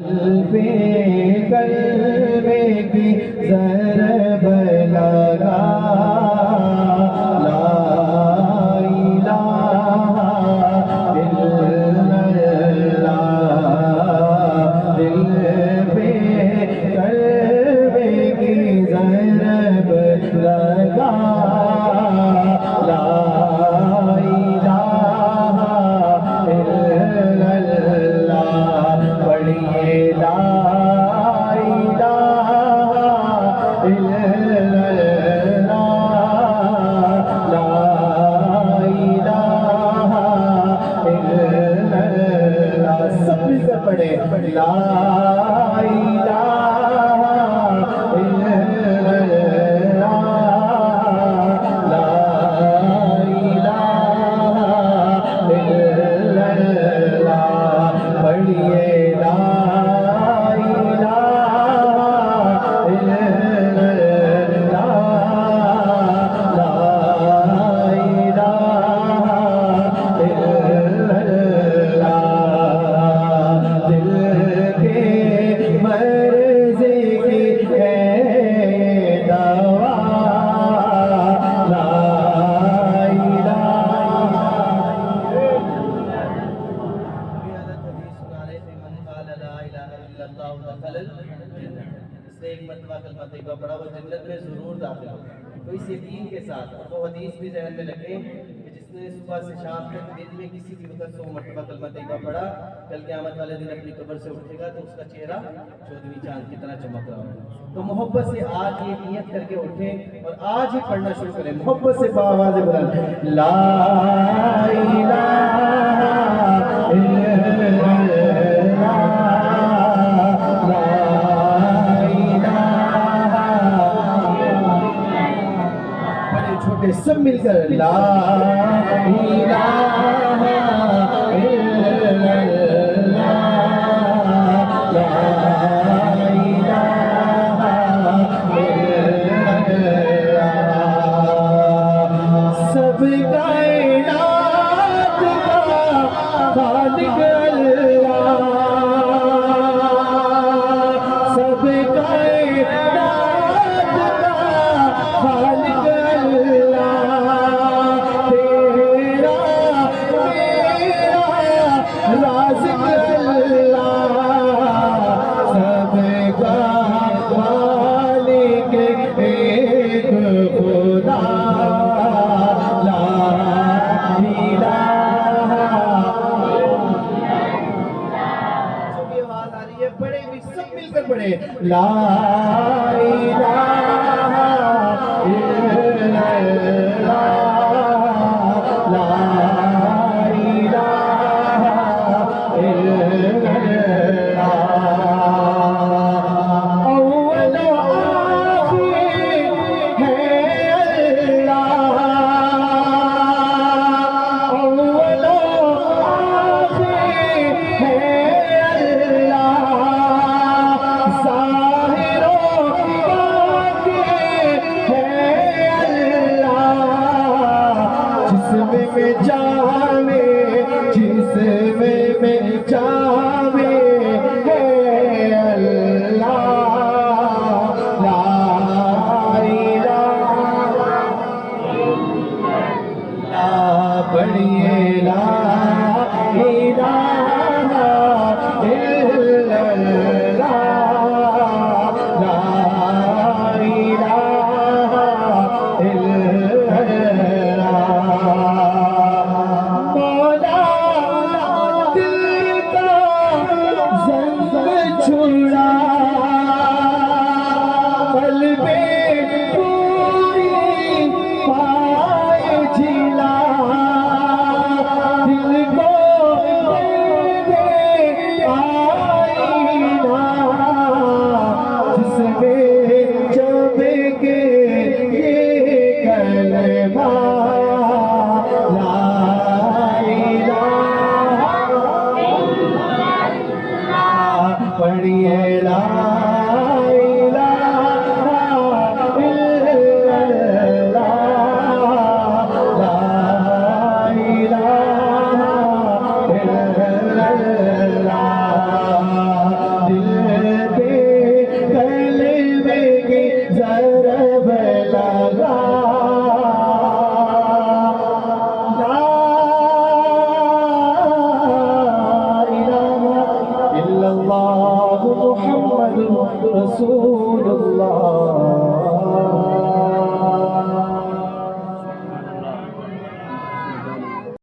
قلبے کی ضرب لگا لا الہ الا اللہ دل پہ قلبے کی ضرب لگا لا الہ الا اللہ پڑھیے لا پڑھے لا الہ الا اللہ لا الہ الا اللہ پڑھیے لا الہ الا اللہ لا الہ الا اللہ دل کے مرضی کی ہے دوا لا الہ اس نے ایک مرتبہ کلمہ طیبہ پڑھا وہ جنت میں ضرور داخل ہوگا تو اس یقین کے ساتھ وہ حدیث بھی ذہن میں رکھیں کہ جس نے صبح سے شام تک دن میں کسی بھی وقت 100 مرتبہ کلمہ طیبہ پڑھا کل قیامت والے دن اپنی قبر سے اٹھے گا تو اس کا چہرہ 14ویں چاند کی طرح چمک رہا ہوگا تو محبت سے آج یہ نیت کر کے اٹھیں اور آج ہی پڑھنا شروع کریں محبت سے بآواز بلند لا الہ الا سب مل کر لا الہ الا اللہ لا الہ الا اللہ سب کائنات کا خالق اللہ سب کائنات کا خالق لا الہ الا اللہ لا الہ الا اللہ اول و آخر ہے اللہ اول و آخر ہے جسم میں جاوے ہے اللہ لا الہ پڑھیے لا الہ الا اللہ لا الہ الا پڑھیے لا دل لگا